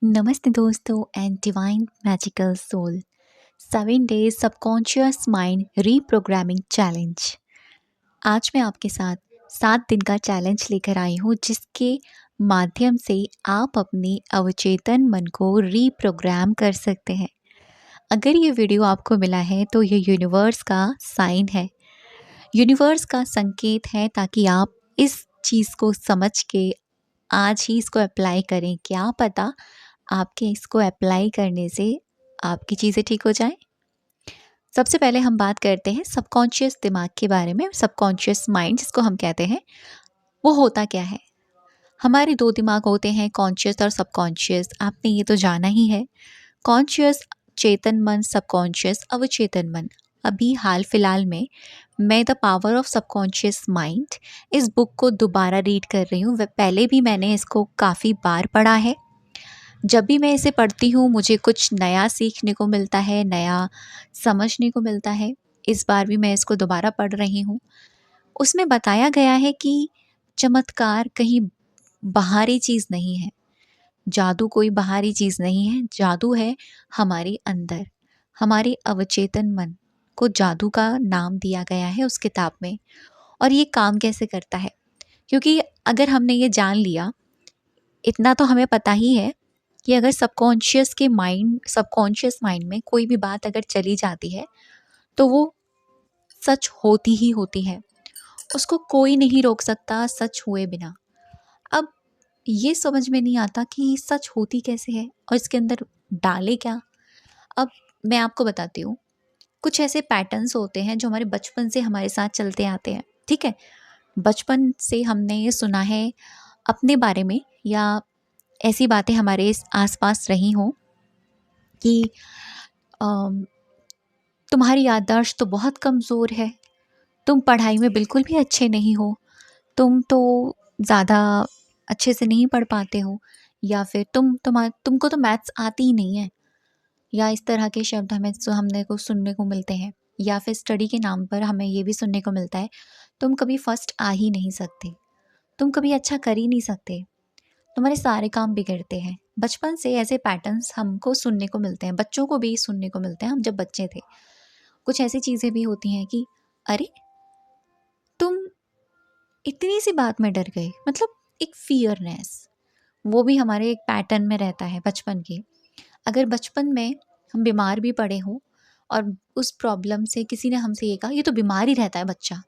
नमस्ते दोस्तों and divine magical soul 7 days subconscious mind reprogramming challenge. आज मैं आपके साथ 7 दिन का चैलेंज लेकर आई हूँ जिसके माध्यम से आप अपने अवचेतन मन को रीप्रोग्राम कर सकते हैं। अगर ये वीडियो आपको मिला है तो ये यूनिवर्स का साइन है, यूनिवर्स का संकेत है, ताकि आप इस चीज़ को समझ के आज ही इसको अप्लाई करें। क्या पता आपके इसको अप्लाई करने से आपकी चीज़ें ठीक हो जाएं। सबसे पहले हम बात करते हैं सबकॉन्शियस दिमाग के बारे में। सबकॉन्शियस माइंड जिसको हम कहते हैं, वो होता क्या है? हमारे दो दिमाग होते हैं, कॉन्शियस और सबकॉन्शियस। आपने ये तो जाना ही है। कॉन्शियस चेतन मन, सबकॉन्शियस अवचेतन मन। अभी हाल फिलहाल में मैं the power of subconscious mind इस बुक को दोबारा रीड कर रही हूँ। पहले भी मैंने इसको काफ़ी बार पढ़ा है। जब भी मैं इसे पढ़ती हूँ मुझे कुछ नया सीखने को मिलता है, नया समझने को मिलता है। इस बार भी मैं इसको दोबारा पढ़ रही हूँ। उसमें बताया गया है कि चमत्कार कहीं बाहरी चीज़ नहीं है, जादू कोई बाहरी चीज़ नहीं है। जादू है हमारे अंदर, हमारे अवचेतन मन को जादू का नाम दिया गया है उस किताब में। और ये काम कैसे करता है? क्योंकि अगर हमने ये जान लिया, इतना तो हमें पता ही है कि अगर सबकॉन्शियस माइंड में कोई भी बात अगर चली जाती है तो वो सच होती ही होती है। उसको कोई नहीं रोक सकता सच हुए बिना। अब ये समझ में नहीं आता कि सच होती कैसे है और इसके अंदर डाले क्या। अब मैं आपको बताती हूँ। कुछ ऐसे पैटर्न्स होते हैं जो हमारे बचपन से हमारे साथ चलते आते हैं। ठीक है, बचपन से हमने ये सुना है अपने बारे में, या ऐसी बातें हमारे आसपास रही हों कि अम, तुम्हारी याददाश्त तो बहुत कमज़ोर है, तुम पढ़ाई में बिल्कुल भी अच्छे नहीं हो, तुम तो ज़्यादा अच्छे से नहीं पढ़ पाते हो, या फिर तुमको तो मैथ्स आती ही नहीं है, या इस तरह के शब्द हमने को सुनने को मिलते हैं। या फिर स्टडी के नाम पर हमें ये भी सुनने को मिलता है, तुम कभी फर्स्ट आ ही नहीं सकते, तुम कभी अच्छा कर ही नहीं सकते, तुम्हारे सारे काम बिगड़ते हैं। बचपन से ऐसे पैटर्न्स हमको सुनने को मिलते हैं, बच्चों को भी सुनने को मिलते हैं। हम जब बच्चे थे कुछ ऐसी चीज़ें भी होती हैं कि अरे तुम इतनी सी बात में डर गए, मतलब एक फियरनेस, वो भी हमारे एक पैटर्न में रहता है बचपन के। अगर बचपन में हम बीमार भी पड़े हों और उस प्रॉब्लम से किसी ने हमसे ये कहा ये तो बीमार ही रहता है बच्चा,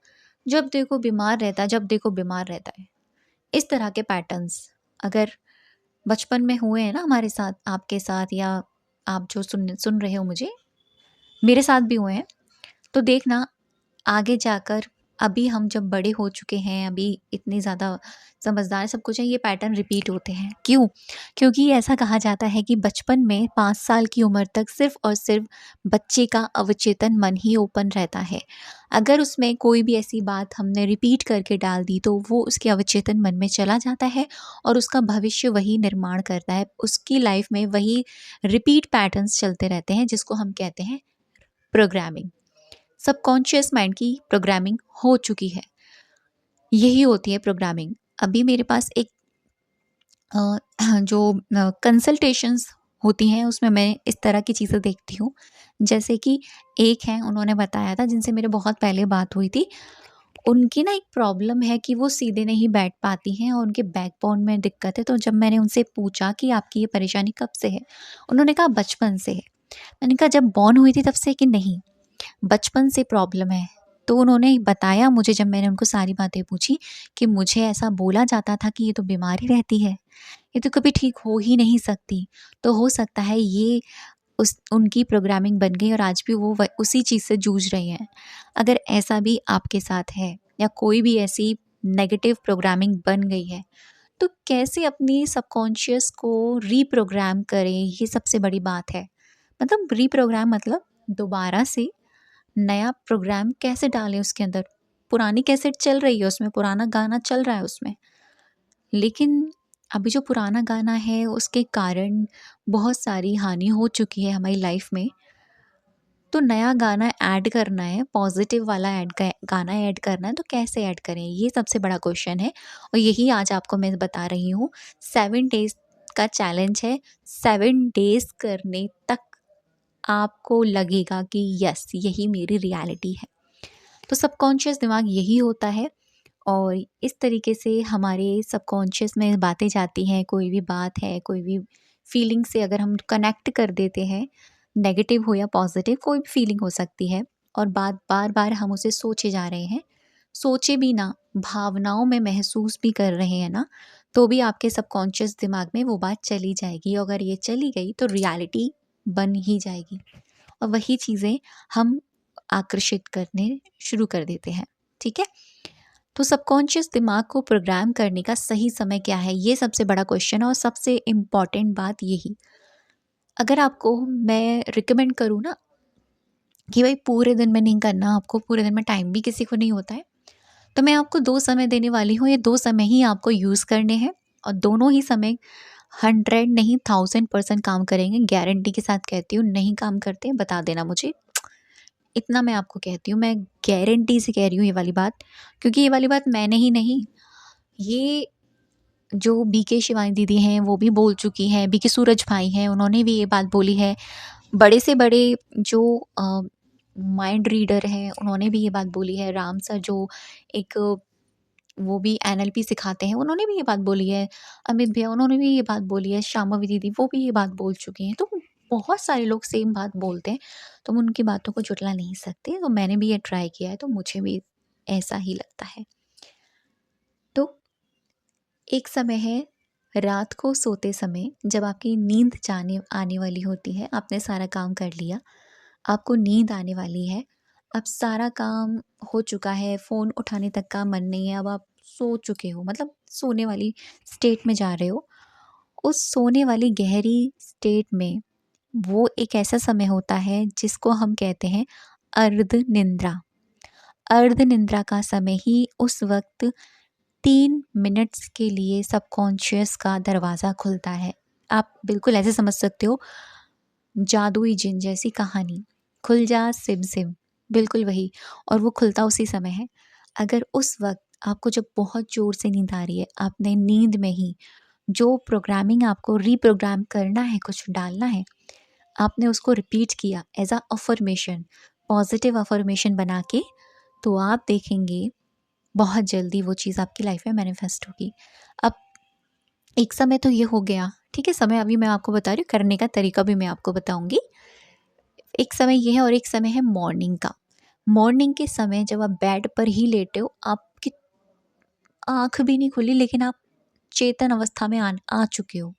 जब देखो बीमार रहता है, जब देखो बीमार रहता है, इस तरह के पैटर्न्स अगर बचपन में हुए हैं ना हमारे साथ, आपके साथ, या आप जो सुन रहे हो मुझे, मेरे साथ भी हुए हैं, तो देखना आगे जाकर, अभी हम जब बड़े हो चुके हैं, अभी इतनी ज़्यादा समझदार सब कुछ है, ये पैटर्न रिपीट होते हैं। क्यों? क्योंकि ऐसा कहा जाता है कि बचपन में 5 साल की उम्र तक सिर्फ़ और सिर्फ़ बच्चे का अवचेतन मन ही ओपन रहता है। अगर उसमें कोई भी ऐसी बात हमने रिपीट करके डाल दी तो वो उसके अवचेतन मन में चला जाता है और उसका भविष्य वही निर्माण करता है। उसकी लाइफ़ में वही रिपीट पैटर्न्स चलते रहते हैं जिसको हम कहते हैं प्रोग्रामिंग। सबकॉन्शियस माइंड की प्रोग्रामिंग हो चुकी है, यही होती है प्रोग्रामिंग। अभी मेरे पास एक जो कंसल्टेशंस होती हैं उसमें मैं इस तरह की चीज़ें देखती हूँ। जैसे कि एक हैं, उन्होंने बताया था जिनसे मेरे बहुत पहले बात हुई थी। उनकी ना एक प्रॉब्लम है कि वो सीधे नहीं बैठ पाती हैं और उनके बैकबोन में दिक्कत है। तो जब मैंने उनसे पूछा कि आपकी ये परेशानी कब से है? उन्होंने कहा बचपन से है। मैंने कहा जब बॉर्न हुई थी तब से? कि नहीं, बचपन से प्रॉब्लम है। तो उन्होंने बताया मुझे, जब मैंने उनको सारी बातें पूछी, कि मुझे ऐसा बोला जाता था कि ये तो बीमारी रहती है, ये तो कभी ठीक हो ही नहीं सकती। तो हो सकता है ये उस उनकी प्रोग्रामिंग बन गई और आज भी वो उसी चीज़ से जूझ रही हैं। अगर ऐसा भी आपके साथ है या कोई भी ऐसी नेगेटिव प्रोग्रामिंग बन गई है, तो कैसे अपनी सबकॉन्शियस को रीप्रोग्राम करें, ये सबसे बड़ी बात है। मतलब रीप्रोग्राम मतलब दोबारा से नया प्रोग्राम कैसे डालें उसके अंदर। पुरानी कैसेट चल रही है उसमें, पुराना गाना चल रहा है उसमें, लेकिन अभी जो पुराना गाना है उसके कारण बहुत सारी हानि हो चुकी है हमारी लाइफ में। तो नया गाना ऐड करना है, पॉजिटिव वाला गाना ऐड करना है, तो कैसे ऐड करें, ये सबसे बड़ा क्वेश्चन है। और यही आज आपको मैं बता रही हूँ। 7 डेज का चैलेंज है। 7 डेज़ करने तक आपको लगेगा कि यस, यही मेरी रियलिटी है। तो सबकॉन्शियस दिमाग यही होता है और इस तरीके से हमारे सबकॉन्शियस में बातें जाती हैं। कोई भी बात है, कोई भी फीलिंग से अगर हम कनेक्ट कर देते हैं, नेगेटिव हो या पॉजिटिव, कोई भी फीलिंग हो सकती है, और बात बार बार हम उसे सोचे जा रहे हैं, सोचे भी ना, भावनाओं में महसूस भी कर रहे हैं ना, तो भी आपके सबकॉन्शियस दिमाग में वो बात चली जाएगी। अगर ये चली गई तो रियलिटी बन ही जाएगी और वही चीज़ें हम आकर्षित करने शुरू कर देते हैं। ठीक है, तो सबकॉन्शियस दिमाग को प्रोग्राम करने का सही समय क्या है, ये सबसे बड़ा क्वेश्चन है और सबसे इम्पॉर्टेंट बात यही। अगर आपको मैं रिकमेंड करूँ ना कि भाई पूरे दिन में नहीं करना, आपको पूरे दिन में टाइम भी किसी को नहीं होता है, तो मैं आपको 2 समय देने वाली हूँ। ये 2 समय ही आपको यूज़ करने हैं और दोनों ही समय 100 नहीं 1000% काम करेंगे। गारंटी के साथ कहती हूँ, नहीं काम करते बता देना मुझे। इतना मैं आपको कहती हूँ, मैं गारंटी से कह रही हूँ ये वाली बात, क्योंकि ये वाली बात मैंने ही नहीं, ये जो बीके शिवानी दीदी हैं वो भी बोल चुकी हैं, बीके सूरज भाई हैं उन्होंने भी ये बात बोली है, बड़े से बड़े जो माइंड रीडर हैं उन्होंने भी ये बात बोली है, राम सर जो एक वो भी एनएलपी सिखाते हैं उन्होंने भी ये बात बोली है, अमित भैया उन्होंने भी ये बात बोली है, शाम्भवी दीदी वो भी ये बात बोल चुकी हैं। तो बहुत सारे लोग सेम बात बोलते हैं, तो हम उनकी बातों को जुटला नहीं सकते। तो मैंने भी ये ट्राई किया है, तो मुझे भी ऐसा ही लगता है। तो एक समय है रात को सोते समय, जब आपकी नींद जाने आने वाली होती है, आपने सारा काम कर लिया, आपको नींद आने वाली है, अब सारा काम हो चुका है, फ़ोन उठाने तक का मन नहीं है, अब आप सो चुके हो, मतलब सोने वाली स्टेट में जा रहे हो। उस सोने वाली गहरी स्टेट में वो एक ऐसा समय होता है जिसको हम कहते हैं अर्ध निंद्रा। अर्ध निंद्रा का समय ही उस वक्त 3 मिनट्स के लिए सबकॉन्शियस का दरवाज़ा खुलता है। आप बिल्कुल ऐसे समझ सकते हो, जादुई जिन जैसी कहानी, खुल जा सिम सिम, बिल्कुल वही, और वो खुलता उसी समय है। अगर उस वक़्त आपको जब बहुत ज़ोर से नींद आ रही है, आपने नींद में ही जो प्रोग्रामिंग आपको रीप्रोग्राम करना है, कुछ डालना है, आपने उसको रिपीट किया as a affirmation, positive affirmation बना के, तो आप देखेंगे बहुत जल्दी वो चीज़ आपकी लाइफ़ में मैनिफेस्ट होगी। अब एक समय तो ये हो गया, ठीक है, समय अभी मैं आपको बता रही हूँ, करने का तरीका भी मैं आपको बताऊँगी। एक समय ये है और एक समय है मॉर्निंग का। मॉर्निंग के समय जब आप बेड पर ही लेटे हो, आपकी आँख भी नहीं खुली लेकिन आप चेतन अवस्था में आ चुके हो,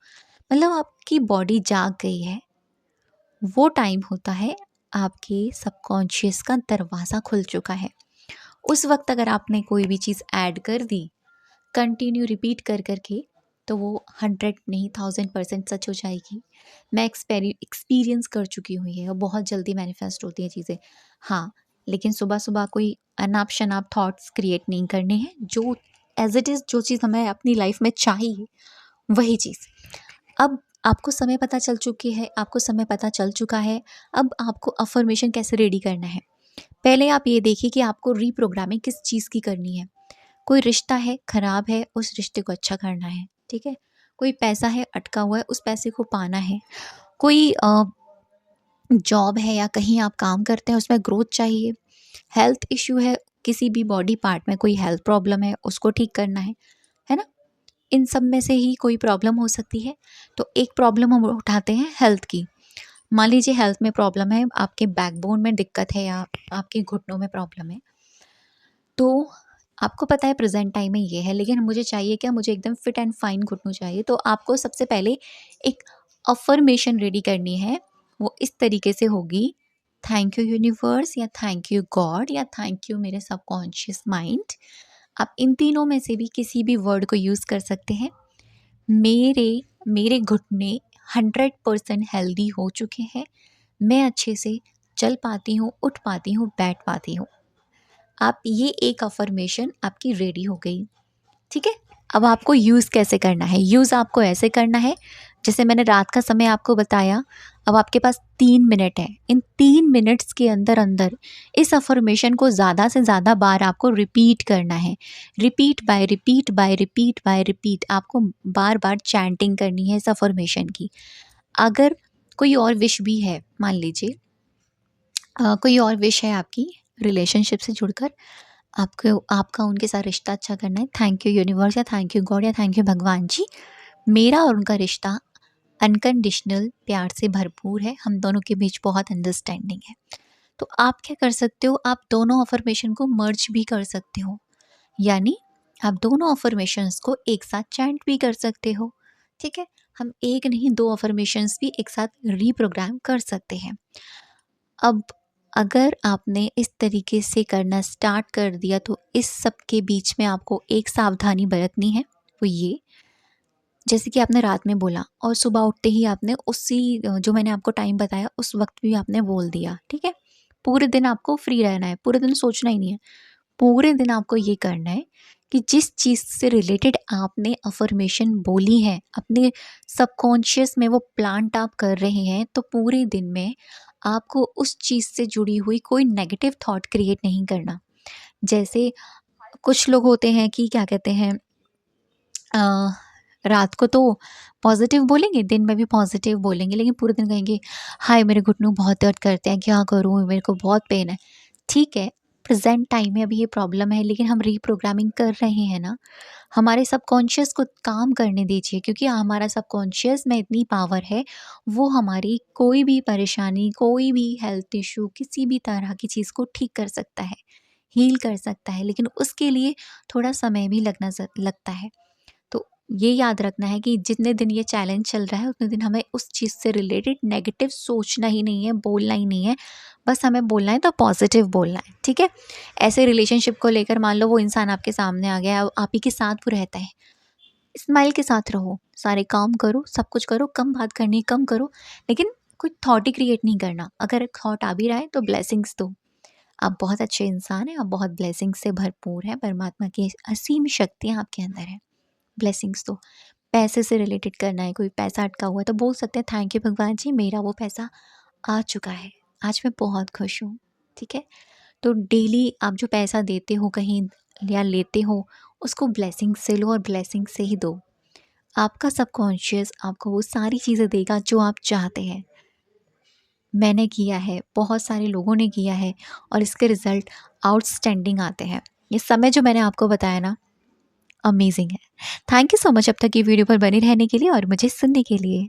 मतलब आपकी बॉडी जाग गई है। वो टाइम होता है आपके सबकॉन्शियस का दरवाज़ा खुल चुका है। उस वक़्त अगर आपने कोई भी चीज़ ऐड कर दी, कंटिन्यू रिपीट कर के, तो वो 100 नहीं 1000% सच हो जाएगी। मैं एक्सपीरियंस कर चुकी हूँ ये, और बहुत जल्दी मैनिफेस्ट होती हैं चीज़ें। हाँ, लेकिन सुबह-सुबह कोई अनाप-शनाप थॉट्स क्रिएट नहीं करने हैं, जो एज़ इट इज़ जो चीज़ हमें अपनी लाइफ़ में चाहिए, वही चीज़। अब आपको समय पता चल चुकी है, आपको समय पता चल चुका है, अब आपको अफ़र्मेशन कैसे रेडी करना है। पहले आप ये देखिए कि आपको रीप्रोग्रामिंग किस चीज़ की करनी है। कोई रिश्ता है, खराब है, उस रिश्ते को अच्छा करना है, ठीक है? कोई पैसा है, अटका हुआ है, उस पैसे को पाना है। कोई जॉब है या कहीं आप काम करते हैं, उसमें ग्रोथ चाहिए। हेल्थ इश्यू है, किसी भी बॉडी पार्ट में कोई हेल्थ प्रॉब्लम है, उसको ठीक करना है ना? इन सब में से ही कोई प्रॉब्लम हो सकती है। तो एक प्रॉब्लम हम उठाते हैं हेल्थ की। मान लीजिए हेल्थ में प्रॉब्लम है, आपके बैकबोन में दिक्कत है या आपके घुटनों में प्रॉब्लम है। तो आपको पता है प्रेज़ेंट टाइम में ये है, लेकिन मुझे चाहिए क्या, मुझे एकदम फिट एंड फाइन घुटनों चाहिए। तो आपको सबसे पहले एक अफ़र्मेशन रेडी करनी है। वो इस तरीके से होगी, थैंक यू यूनिवर्स, या थैंक यू गॉड, या थैंक यू मेरे सबकॉन्शियस माइंड। आप इन तीनों में से भी किसी भी वर्ड को यूज़ कर सकते हैं। मेरे मेरे घुटने 100% हेल्दी हो चुके हैं। मैं अच्छे से चल पाती हूँ, उठ पाती हूँ, बैठ पाती हूँ। आप ये एक अफ़र्मेशन आपकी रेडी हो गई, ठीक है? अब आपको यूज़ कैसे करना है? यूज़ आपको ऐसे करना है, जैसे मैंने रात का समय आपको बताया, अब आपके पास 3 मिनट है। इन 3 मिनट्स के अंदर अंदर इस अफर्मेशन को ज़्यादा से ज़्यादा बार आपको रिपीट करना है। Repeat by repeat by repeat by repeat आपको बार बार चैंटिंग करनी है इस अफर्मेशन की। अगर कोई और विश भी है, मान लीजिए कोई और विश है आपकी रिलेशनशिप से जुड़कर, आपको आपका उनके साथ रिश्ता अच्छा करना है, थैंक यू यूनिवर्स या थैंक यू गॉड या थैंक यू भगवान जी, मेरा और उनका रिश्ता अनकंडीशनल प्यार से भरपूर है, हम दोनों के बीच बहुत अंडरस्टैंडिंग है। तो आप क्या कर सकते हो, आप दोनों अफर्मेशन को मर्ज भी कर सकते हो, यानी आप दोनों अफर्मेशंस को एक साथ चैंट भी कर सकते हो। ठीक है, हम एक नहीं 2 अफर्मेशंस भी एक साथ रीप्रोग्राम कर सकते हैं। अब अगर आपने इस तरीके से करना स्टार्ट कर दिया तो इस सब के बीच में आपको एक सावधानी बरतनी है, वो ये, जैसे कि आपने रात में बोला और सुबह उठते ही आपने उसी जो मैंने आपको टाइम बताया उस वक्त भी आपने बोल दिया। ठीक है, पूरे दिन आपको फ्री रहना है, पूरे दिन सोचना ही नहीं है। पूरे दिन आपको ये करना है कि जिस चीज़ से रिलेटेड आपने अफर्मेशन बोली है, अपने सबकॉन्शियस में वो प्लांट आप कर रहे हैं, तो पूरे दिन में आपको उस चीज़ से जुड़ी हुई कोई नेगेटिव थॉट क्रिएट नहीं करना। जैसे कुछ लोग होते हैं कि क्या कहते हैं, अ, रात को तो पॉजिटिव बोलेंगे, दिन में भी पॉजिटिव बोलेंगे, लेकिन पूरे दिन कहेंगे हाय मेरे घुटनों बहुत दर्द करते हैं, क्या करूँ, मेरे को बहुत पेन है। ठीक है, प्रेजेंट टाइम में अभी ये प्रॉब्लम है, लेकिन हम रीप्रोग्रामिंग कर रहे हैं ना, हमारे सबकॉन्शियस को काम करने दीजिए, क्योंकि हमारा सबकॉन्शियस में इतनी पावर है, वो हमारी कोई भी परेशानी, कोई भी हेल्थ इशू, किसी भी तरह की चीज़ को ठीक कर सकता है, हील कर सकता है, लेकिन उसके लिए थोड़ा समय भी लगता है। तो ये याद रखना है कि जितने दिन ये चैलेंज चल रहा है उतने दिन हमें उस चीज़ से रिलेटेड नेगेटिव सोचना ही नहीं है, बोलना ही नहीं है, बस हमें बोलना है तो पॉजिटिव बोलना है। ठीक है, ऐसे रिलेशनशिप को लेकर मान लो वो इंसान आपके सामने आ गया, अब आप ही के साथ वो रहता है, स्माइल के साथ रहो, सारे काम करो, सब कुछ करो, कम बात करनी कम करो, लेकिन कोई थॉट ही क्रिएट नहीं करना। अगर थॉट आ भी रहा है तो ब्लेसिंग्स दो, आप बहुत अच्छे इंसान हैं, आप बहुत ब्लेसिंग से भरपूर हैं, परमात्मा की असीम शक्तियाँ आपके अंदर है, ब्लेसिंग्स दो। पैसे से रिलेटेड करना है, कोई पैसा अटका हुआ है तो बोल सकते हैं थैंक यू भगवान जी, मेरा वो पैसा आ चुका है, आज मैं बहुत खुश हूँ। ठीक है, तो डेली आप जो पैसा देते हो कहीं या लेते हो, उसको ब्लेसिंग से लो और ब्लेसिंग से ही दो। आपका सबकॉन्शियस आपको वो सारी चीज़ें देगा जो आप चाहते हैं। मैंने किया है, बहुत सारे लोगों ने किया है और इसके रिज़ल्ट आउटस्टैंडिंग आते हैं। ये समय जो मैंने आपको बताया ना, अमेजिंग है। थैंक यू सो मच अब तक ये वीडियो पर बने रहने के लिए और मुझे सुनने के लिए।